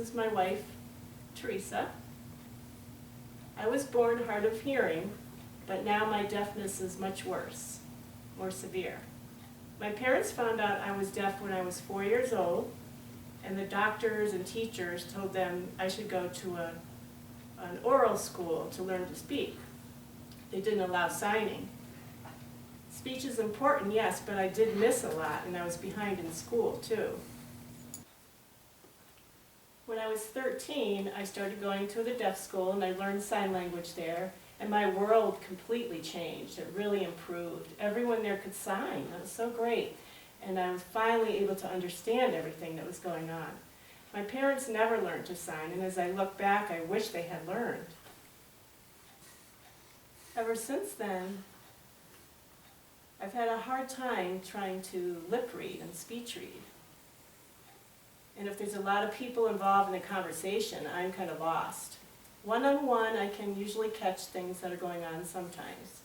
is my wife, Teresa. I was born hard of hearing, but now my deafness is much worse, more severe. My parents found out I was deaf when I was 4 years old, and the doctors and teachers told them I should go to an oral school to learn to speak. They didn't allow signing. Speech is important, yes, but I did miss a lot, and I was behind in school, too. When I was 13, I started going to the deaf school, and I learned sign language there, and my world completely changed. It really improved. Everyone there could sign. That was so great. And I was finally able to understand everything that was going on. My parents never learned to sign, and as I look back, I wish they had learned. Ever since then, I've had a hard time trying to lip read and speech read. And if there's a lot of people involved in a conversation, I'm kind of lost. One-on-one, I can usually catch things that are going on sometimes.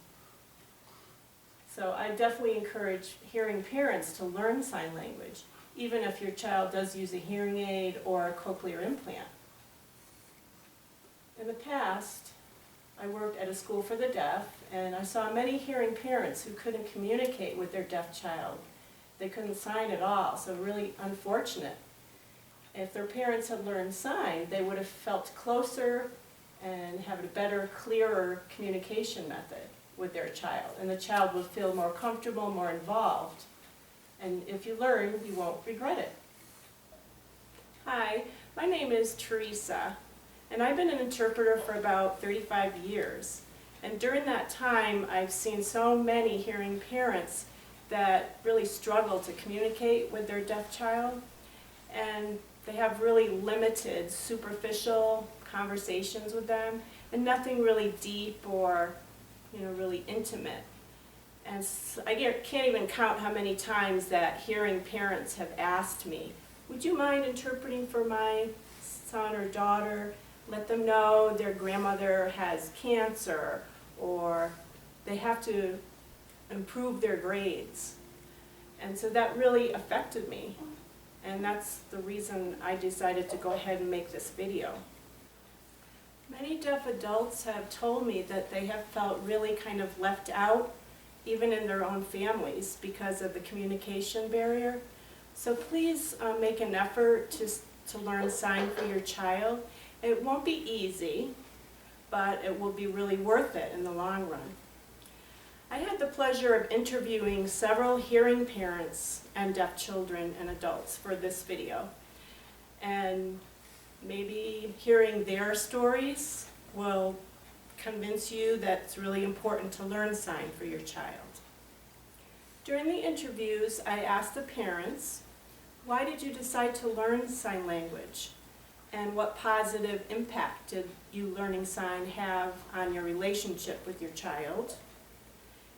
So I definitely encourage hearing parents to learn sign language, even if your child does use a hearing aid or a cochlear implant. In the past, I worked at a school for the deaf, and I saw many hearing parents who couldn't communicate with their deaf child. They couldn't sign at all, so really unfortunate. If their parents had learned sign, they would have felt closer and have a better, clearer communication method with their child. And the child would feel more comfortable, more involved. And if you learn, you won't regret it. Hi, my name is Teresa, and I've been an interpreter for about 35 years. And during that time, I've seen so many hearing parents that really struggle to communicate with their deaf child. And they have really limited, superficial conversations with them, and nothing really deep or, really intimate. And I can't even count how many times that hearing parents have asked me, would you mind interpreting for my son or daughter? Let them know their grandmother has cancer, or they have to improve their grades. And so that really affected me. And that's the reason I decided to go ahead and make this video. Many deaf adults have told me that they have felt really kind of left out, even in their own families, because of the communication barrier. So please make an effort to learn sign for your child. It won't be easy, but it will be really worth it in the long run. I had the pleasure of interviewing several hearing parents and deaf children and adults for this video. And maybe hearing their stories will convince you that it's really important to learn sign for your child. During the interviews, I asked the parents, why did you decide to learn sign language? And what positive impact did you learning sign have on your relationship with your child?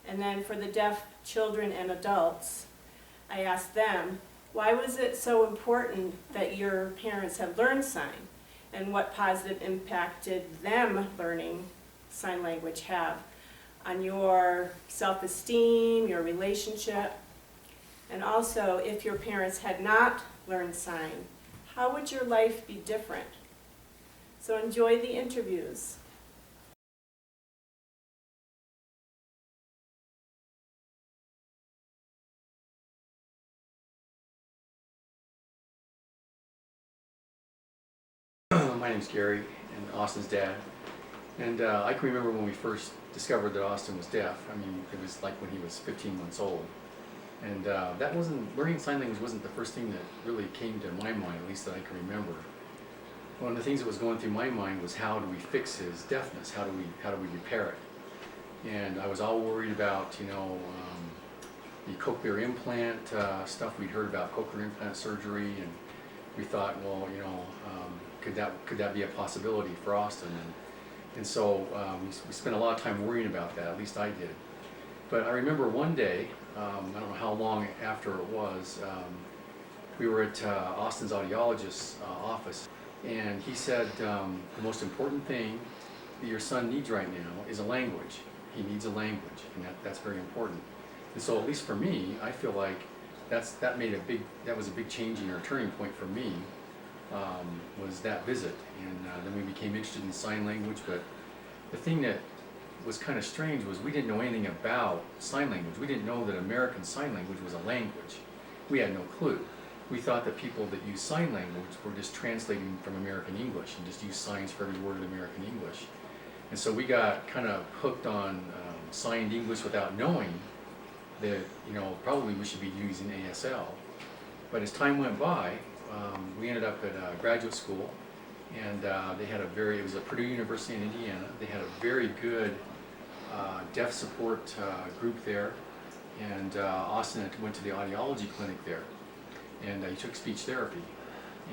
And then for the deaf children and adults, I asked them, why was it so important that your parents have learned sign? And what positive impact did them learning sign language have on your self-esteem, your relationship? And also, if your parents had not learned sign, how would your life be different? So enjoy the interviews. My name's Gary, and Austin's dad. And I can remember when we first discovered that Austin was deaf. I mean, it was like when he was 15 months old. And learning sign language wasn't the first thing that really came to my mind, at least that I can remember. One of the things that was going through my mind was, how do we fix his deafness? How do we repair it? And I was all worried about, the cochlear implant stuff. We'd heard about cochlear implant surgery, and we thought, well, could that be a possibility for Austin? And so we spent a lot of time worrying about that, at least I did. But I remember one day, I don't know how long after it was, we were at Austin's audiologist's office, and he said, the most important thing that your son needs right now is a language. He needs a language, and that's very important. And so, at least for me, I feel like that was a big change in or turning point for me, was that visit. And then we became interested in sign language, but the thing that was kind of strange was we didn't know anything about sign language. We didn't know that American Sign Language was a language. We had no clue. We thought that people that use sign language were just translating from American English and just use signs for every word of American English. And so we got kind of hooked on signed English without knowing that, probably we should be using ASL. But as time went by, we ended up at a graduate school, and it was at Purdue University in Indiana. They had a very good deaf support group there, and Austin went to the audiology clinic there, and he took speech therapy.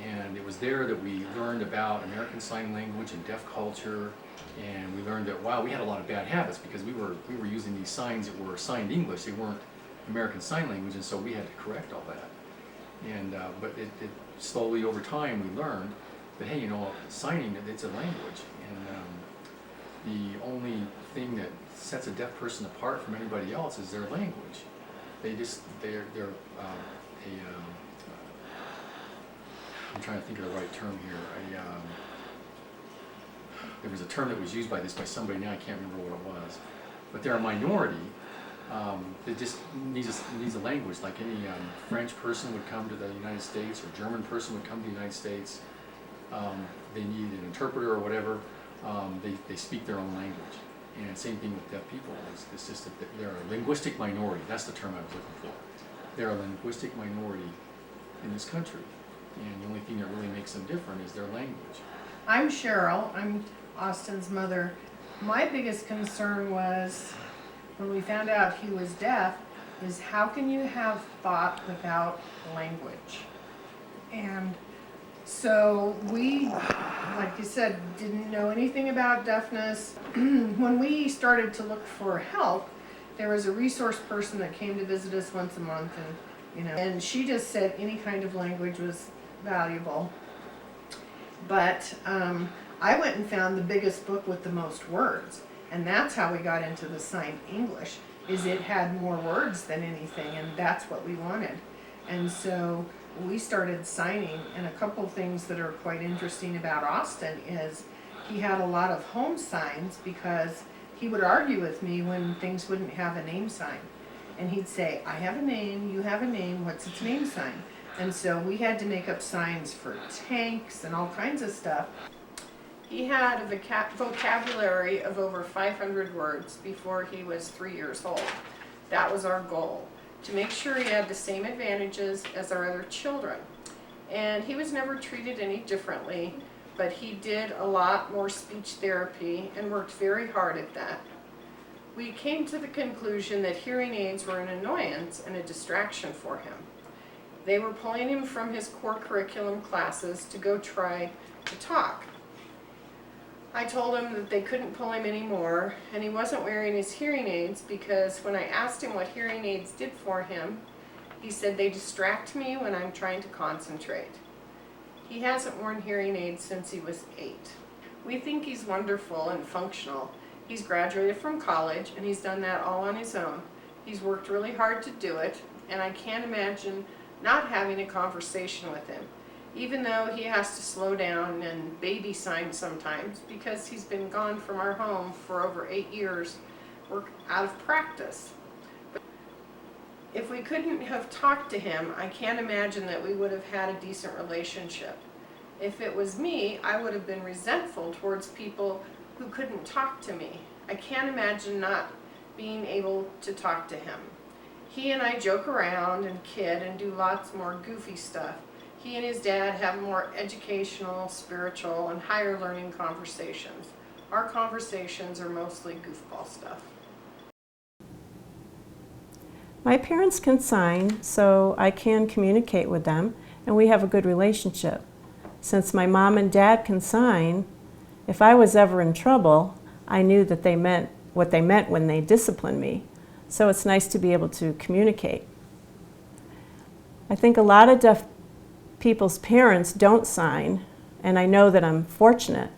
And it was there that we learned about American Sign Language and deaf culture, and we learned that, wow, we had a lot of bad habits because we were using these signs that were signed English. They weren't American Sign Language, and so we had to correct all that. And but it slowly over time we learned that, hey, signing, it's a language, and the only thing that sets a deaf person apart from anybody else is their language. I'm trying to think of the right term here. There was a term that was used by somebody, now I can't remember what it was. But they're a minority that just needs a language. Like any French person would come to the United States, or German person would come to the United States. They need an interpreter or whatever. They speak their own language. And same thing with deaf people. It's just that they're a linguistic minority. That's the term I was looking for. They're a linguistic minority in this country. And the only thing that really makes them different is their language. I'm Cheryl. I'm Austin's mother. My biggest concern was, when we found out he was deaf, is how can you have thought without language? And so we, like you said, didn't know anything about deafness. When we started to look for help, there was a resource person that came to visit us once a month, and she just said any kind of language was valuable. But I went and found the biggest book with the most words, and that's how we got into the signed English, is it had more words than anything, and that's what we wanted. And so we started signing, and a couple things that are quite interesting about Austin is he had a lot of home signs, because he would argue with me when things wouldn't have a name sign. And he'd say, I have a name, you have a name, what's its name sign? And so we had to make up signs for tanks and all kinds of stuff. He had a vocabulary of over 500 words before he was 3 years old. That was our goal, to make sure he had the same advantages as our other children. And he was never treated any differently, but he did a lot more speech therapy and worked very hard at that. We came to the conclusion that hearing aids were an annoyance and a distraction for him. They were pulling him from his core curriculum classes to go try to talk. I told him that they couldn't pull him anymore, and he wasn't wearing his hearing aids because when I asked him what hearing aids did for him, he said they distract me when I'm trying to concentrate. He hasn't worn hearing aids since he was 8. We think he's wonderful and functional. He's graduated from college, and he's done that all on his own. He's worked really hard to do it, and I can't imagine not having a conversation with him, even though he has to slow down and baby sign sometimes because he's been gone from our home for over 8 years. We're out of practice. But if we couldn't have talked to him, I can't imagine that we would have had a decent relationship. If it was me, I would have been resentful towards people who couldn't talk to me. I can't imagine not being able to talk to him. He and I joke around and kid and do lots more goofy stuff. He and his dad have more educational, spiritual, and higher learning conversations. Our conversations are mostly goofball stuff. My parents can sign, so I can communicate with them, and we have a good relationship. Since my mom and dad can sign, if I was ever in trouble, I knew that they meant what they meant when they disciplined me. So it's nice to be able to communicate. I think a lot of deaf people's parents don't sign, and I know that I'm fortunate.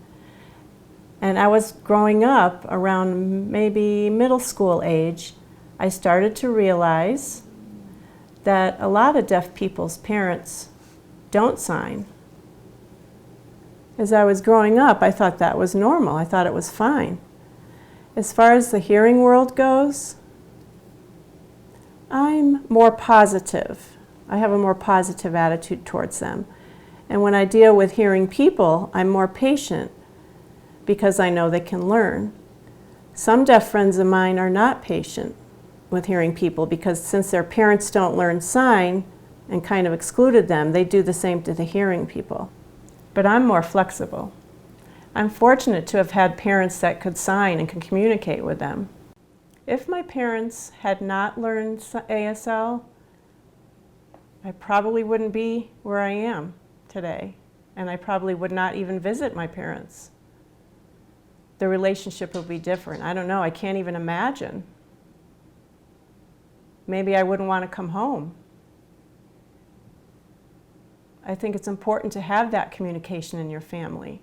And I was growing up around maybe middle school age, I started to realize that a lot of deaf people's parents don't sign. As I was growing up, I thought that was normal. I thought it was fine. As far as the hearing world goes, I'm more positive. I have a more positive attitude towards them. And when I deal with hearing people, I'm more patient because I know they can learn. Some deaf friends of mine are not patient with hearing people because since their parents don't learn sign and kind of excluded them, they do the same to the hearing people. But I'm more flexible. I'm fortunate to have had parents that could sign and can communicate with them. If my parents had not learned ASL, I probably wouldn't be where I am today, and I probably would not even visit my parents. The relationship would be different. I don't know, I can't even imagine. Maybe I wouldn't want to come home. I think it's important to have that communication in your family.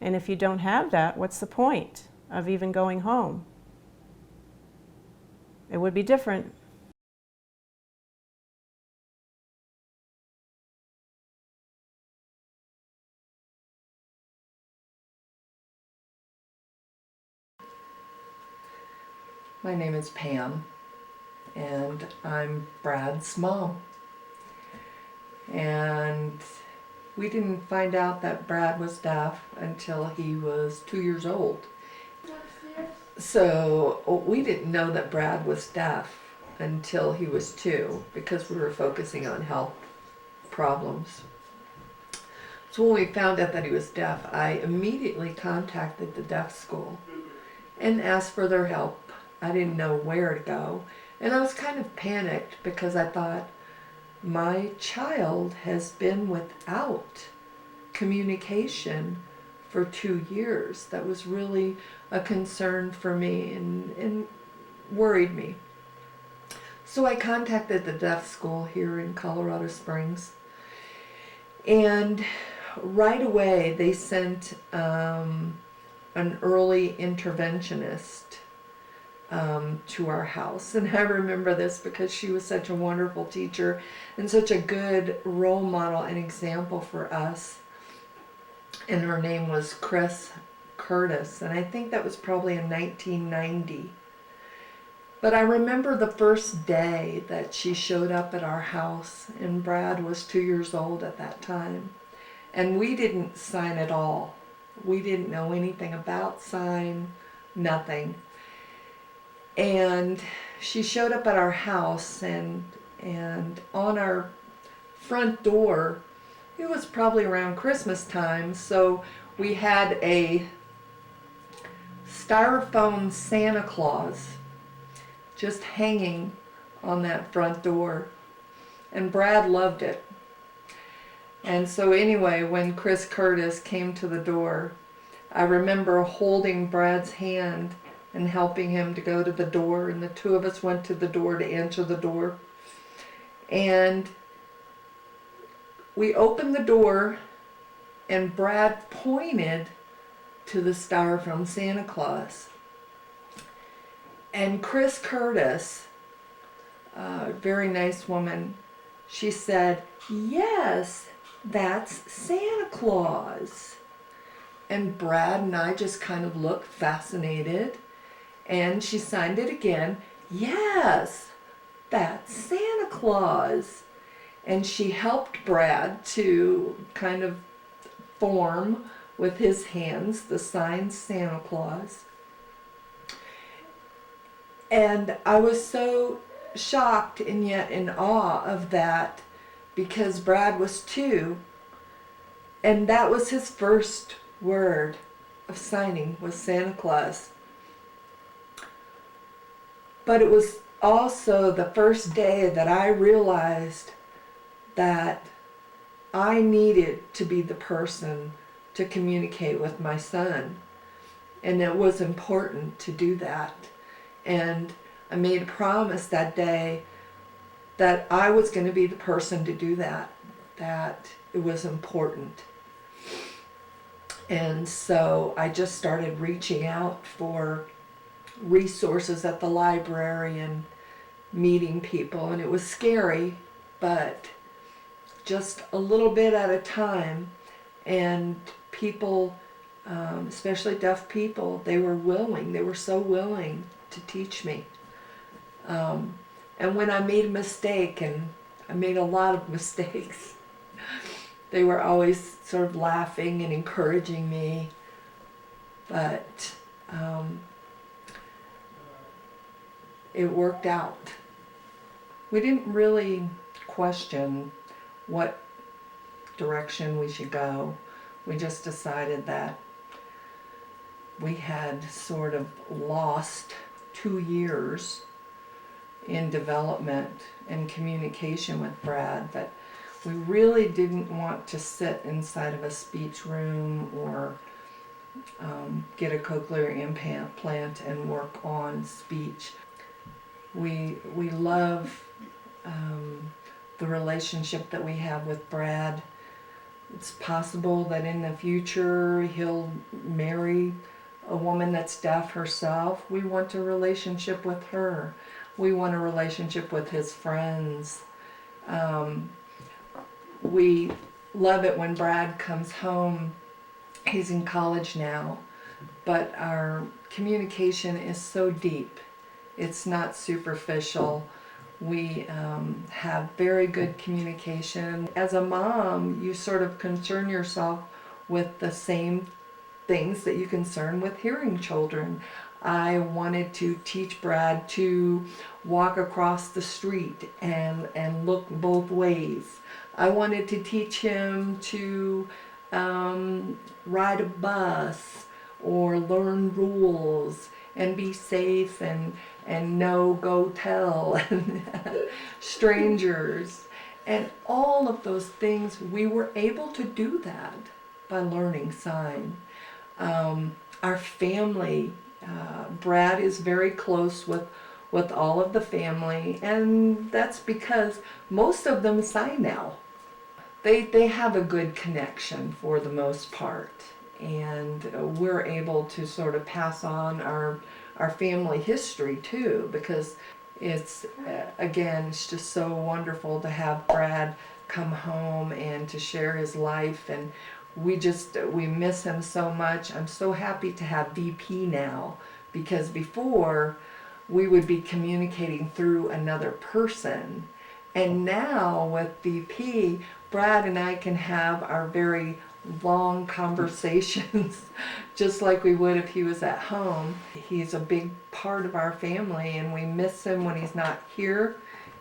And if you don't have that, what's the point of even going home? It would be different. My name is Pam, and I'm Brad's mom. And we didn't find out that Brad was deaf until he was 2 years old. So we didn't know that Brad was deaf until he was 2 because we were focusing on health problems. So when we found out that he was deaf, I immediately contacted the deaf school and asked for their help. I didn't know where to go, and I was kind of panicked because I thought, my child has been without communication for 2 years. That was really a concern for me and worried me. So I contacted the deaf school here in Colorado Springs, and right away they sent an early interventionist to our house. And I remember this because she was such a wonderful teacher and such a good role model and example for us. And her name was Chris Curtis, and I think that was probably in 1990. But I remember the first day that she showed up at our house, and Brad was 2 years old at that time. And we didn't sign at all. We didn't know anything about sign, nothing. And she showed up at our house, and on our front door, it was probably around Christmas time, so we had a styrofoam Santa Claus just hanging on that front door. And Brad loved it. And so anyway, when Chris Curtis came to the door, I remember holding Brad's hand and helping him to go to the door, and the two of us went to the door to answer the door. And we opened the door, and Brad pointed to the styrofoam Santa Claus. And Chris Curtis, a very nice woman, she said, "Yes, that's Santa Claus." And Brad and I just kind of looked fascinated. And she signed it again. "Yes, that's Santa Claus." And she helped Brad to kind of form with his hands the sign Santa Claus. And I was so shocked and yet in awe of that because Brad was 2, and that was his first word of signing was Santa Claus. But it was also the first day that I realized that I needed to be the person to communicate with my son. And it was important to do that. And I made a promise that day that I was going to be the person to do that, that it was important. And so I just started reaching out for resources at the library and meeting people, and it was scary, but just a little bit at a time. And people, especially deaf people, they were so willing to teach me. And when I made a mistake, and I made a lot of mistakes, they were always sort of laughing and encouraging me. But it worked out. We didn't really question what direction we should go. We just decided that we had sort of lost 2 years in development and communication with Brad, that we really didn't want to sit inside of a speech room or get a cochlear implant and work on speech. We love the relationship that we have with Brad. It's possible that in the future he'll marry a woman that's deaf herself. We want a relationship with her. We want a relationship with his friends. We love it when Brad comes home. He's in college now, but our communication is so deep. It's not superficial. We have very good communication. As a mom, you sort of concern yourself with the same things that you concern with hearing children. I wanted to teach Brad to walk across the street and look both ways. I wanted to teach him to ride a bus or learn rules and be safe and know, go tell strangers. And all of those things, we were able to do that by learning sign. Our family, Brad is very close with all of the family, and that's because most of them sign now. They have a good connection for the most part, and we're able to sort of pass on our family history too, because it's it's just so wonderful to have Brad come home and to share his life, and we miss him so much. I'm so happy to have VP now, because before we would be communicating through another person, and now with VP, Brad and I can have our very long conversations just like we would if he was at home. He's a big part of our family, and we miss him when he's not here,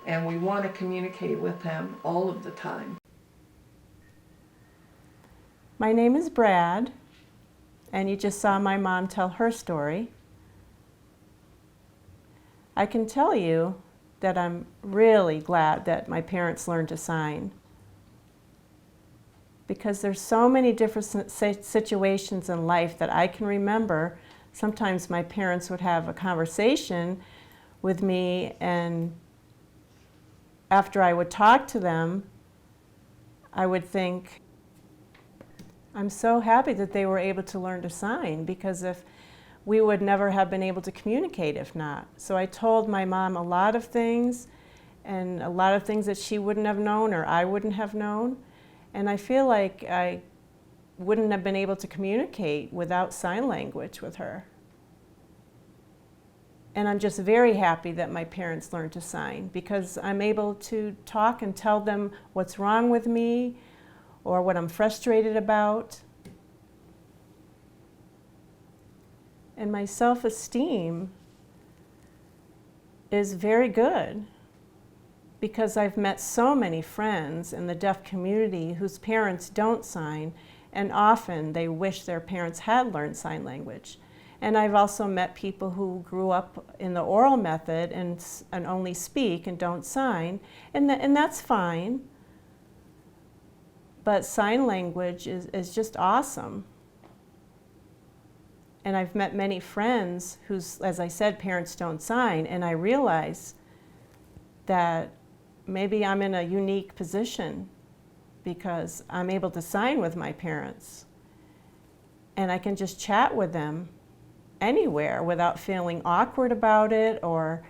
and we want to communicate with him all of the time. My name is Brad, and you just saw my mom tell her story. I can tell you that I'm really glad that my parents learned to sign, because there's so many different situations in life that I can remember. Sometimes my parents would have a conversation with me, and after I would talk to them, I would think, I'm so happy that they were able to learn to sign, because if we would never have been able to communicate if not. So I told my mom a lot of things, and a lot of things that she wouldn't have known or I wouldn't have known. And I feel like I wouldn't have been able to communicate without sign language with her. And I'm just very happy that my parents learned to sign, because I'm able to talk and tell them what's wrong with me or what I'm frustrated about. And my self-esteem is very good, because I've met so many friends in the deaf community whose parents don't sign, and often they wish their parents had learned sign language. And I've also met people who grew up in the oral method and only speak and don't sign, and that's fine. But sign language is just awesome. And I've met many friends whose, as I said, parents don't sign, and I realize that maybe I'm in a unique position because I'm able to sign with my parents, and I can just chat with them anywhere without feeling awkward about it or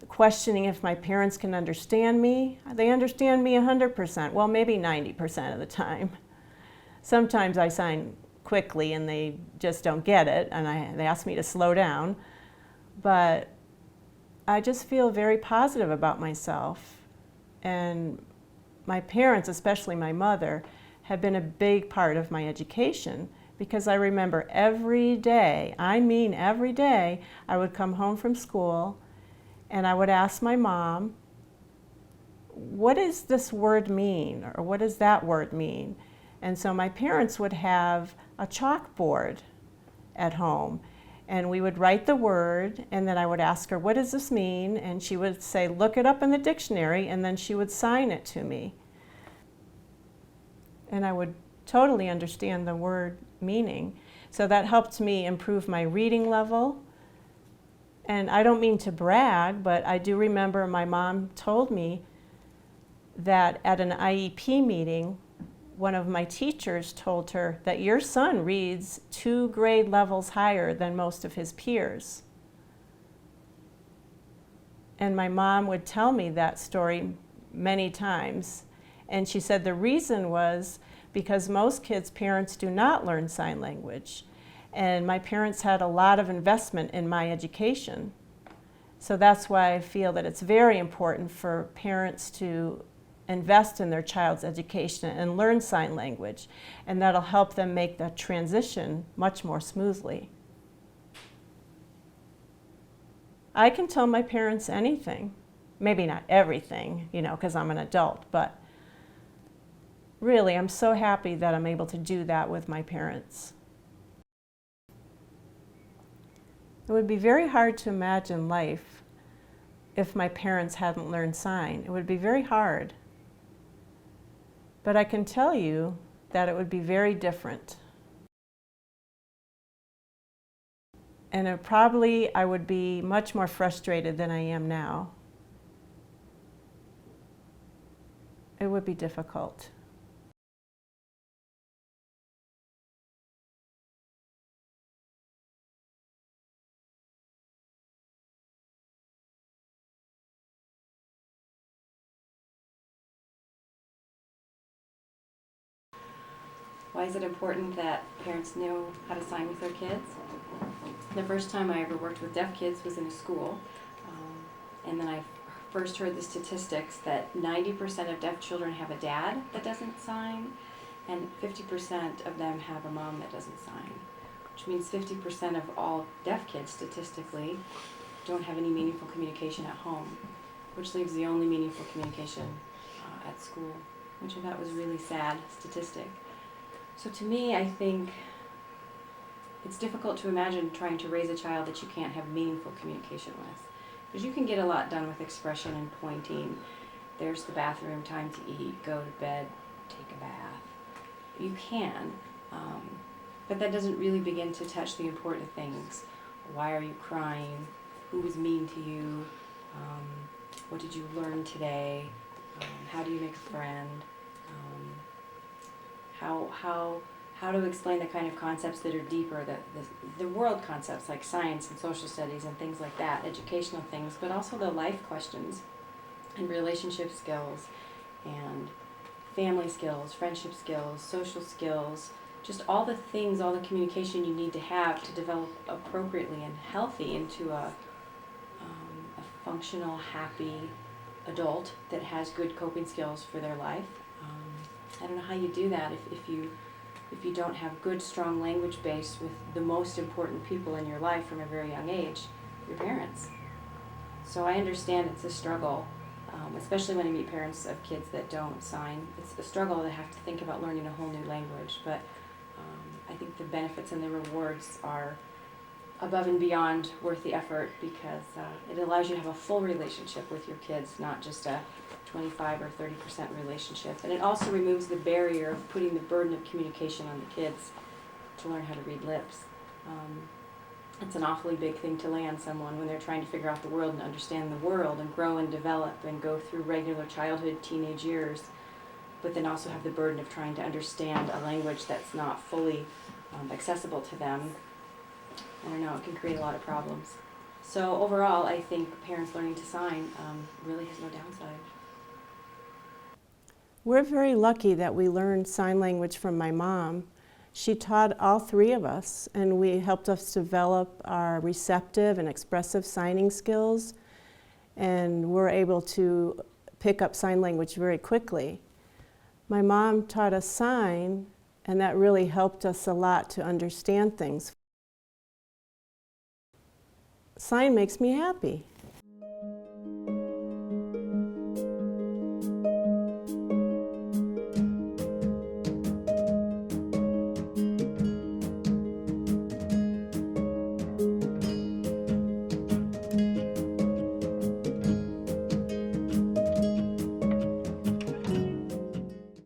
questioning if my parents can understand me. They understand me 100%, well, maybe 90% of the time. Sometimes I sign quickly and they just don't get it, and they ask me to slow down. But I just feel very positive about myself. And my parents, especially my mother, have been a big part of my education, because I remember every day, I mean every day, I would come home from school and I would ask my mom, what does this word mean? Or what does that word mean? And so my parents would have a chalkboard at home, and we would write the word, and then I would ask her, what does this mean? And she would say, look it up in the dictionary, and then she would sign it to me. And I would totally understand the word meaning. So that helped me improve my reading level. And I don't mean to brag, but I do remember my mom told me that at an IEP meeting, one of my teachers told her that your son reads 2 grade levels higher than most of his peers. And my mom would tell me that story many times. And she said the reason was because most kids' parents do not learn sign language. And my parents had a lot of investment in my education. So that's why I feel that it's very important for parents to invest in their child's education and learn sign language. And that'll help them make that transition much more smoothly. I can tell my parents anything. Maybe not everything, because I'm an adult, but really, I'm so happy that I'm able to do that with my parents. It would be very hard to imagine life if my parents hadn't learned sign. It would be very hard. But I can tell you that it would be very different. And I would be much more frustrated than I am now. It would be difficult. Why is it important that parents know how to sign with their kids? The first time I ever worked with deaf kids was in a school, and then I first heard the statistics that 90% of deaf children have a dad that doesn't sign, and 50% of them have a mom that doesn't sign, which means 50% of all deaf kids statistically don't have any meaningful communication at home, which leaves the only meaningful communication at school, which I thought was a really sad statistic. So to me, I think it's difficult to imagine trying to raise a child that you can't have meaningful communication with. Because you can get a lot done with expression and pointing. There's the bathroom, time to eat, go to bed, take a bath. You can, but that doesn't really begin to touch the important things. Why are you crying? Who was mean to you? What did you learn today? How do you make a friend? How to explain the kind of concepts that are deeper, the world concepts like science and social studies and things like that, educational things, but also the life questions and relationship skills and family skills, friendship skills, social skills, just all the things, all the communication you need to have to develop appropriately and healthy into a functional, happy adult that has good coping skills for their life. I don't know how you do that if you don't have good, strong language base with the most important people in your life from a very young age, your parents. So I understand it's a struggle, especially when I meet parents of kids that don't sign. It's a struggle to have to think about learning a whole new language, but I think the benefits and the rewards are above and beyond worth the effort, because it allows you to have a full relationship with your kids, not just a 25 or 30% relationship. And it also removes the barrier of putting the burden of communication on the kids to learn how to read lips. It's an awfully big thing to lay on someone when they're trying to figure out the world and understand the world and grow and develop and go through regular childhood, teenage years, but then also have the burden of trying to understand a language that's not fully accessible to them. I don't know, it can create a lot of problems. So overall, I think parents learning to sign really has no downside. We're very lucky that we learned sign language from my mom. She taught all three of us, and we helped us develop our receptive and expressive signing skills, and we're able to pick up sign language very quickly. My mom taught us sign, and that really helped us a lot to understand things. Sign makes me happy.